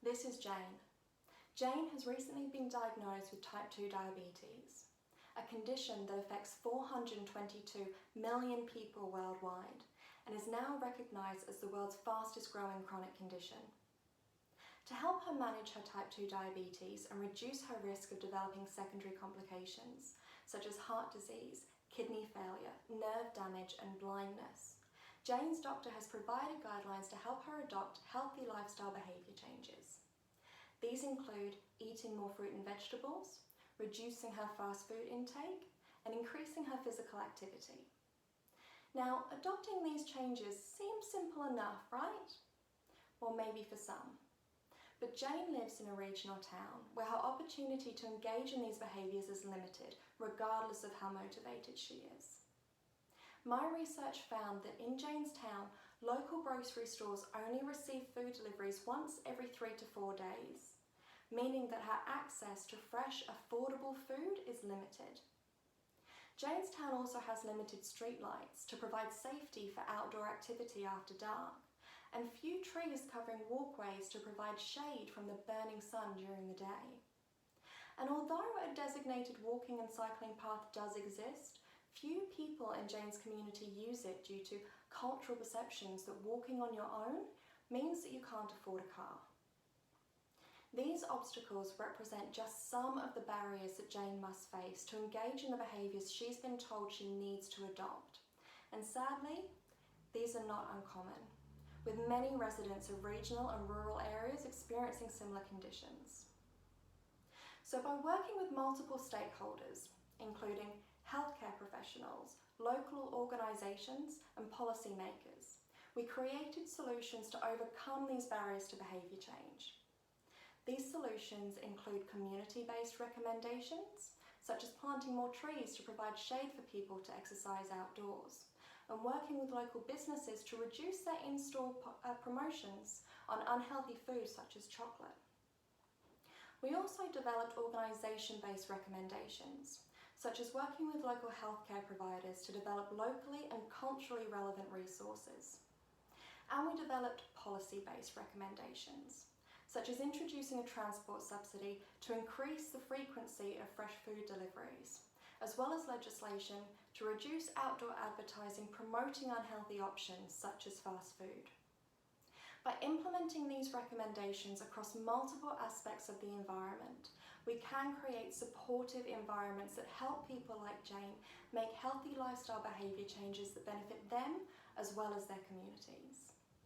This is Jane. Jane has recently been diagnosed with type 2 diabetes, a condition that affects 422 million people worldwide and is now recognised as the world's fastest growing chronic condition. To help her manage her type 2 diabetes and reduce her risk of developing secondary complications such as heart disease, kidney failure, nerve damage and blindness, Jane's doctor has provided guidelines to help her adopt healthy lifestyle behaviour changes. These include eating more fruit and vegetables, reducing her fast food intake, and increasing her physical activity. Now, adopting these changes seems simple enough, right? Well, maybe for some. But Jane lives in a regional town where her opportunity to engage in these behaviours is limited, regardless of how motivated she is. My research found that in Jane's town, local grocery stores only receive food deliveries once every 3 to 4 days, meaning that her access to fresh, affordable food is limited. Jane's town also has limited street lights to provide safety for outdoor activity after dark, and few trees covering walkways to provide shade from the burning sun during the day. And although a designated walking and cycling path does exist, few people in Jane's community use it due to cultural perceptions that walking on your own means that you can't afford a car. These obstacles represent just some of the barriers that Jane must face to engage in the behaviours she's been told she needs to adopt. And sadly, these are not uncommon, with many residents of regional and rural areas experiencing similar conditions. So by working with multiple stakeholders, including healthcare professionals, local organisations and policymakers, we created solutions to overcome these barriers to behaviour change. These solutions include community-based recommendations, such as planting more trees to provide shade for people to exercise outdoors, and working with local businesses to reduce their in-store promotions on unhealthy foods such as chocolate. We also developed organisation-based recommendations, such as working with local healthcare providers to develop locally and culturally relevant resources. And we developed policy-based recommendations, such as introducing a transport subsidy to increase the frequency of fresh food deliveries, as well as legislation to reduce outdoor advertising promoting unhealthy options such as fast food. By implementing these recommendations across multiple aspects of the environment, we can create supportive environments that help people like Jane make healthy lifestyle behaviour changes that benefit them as well as their communities.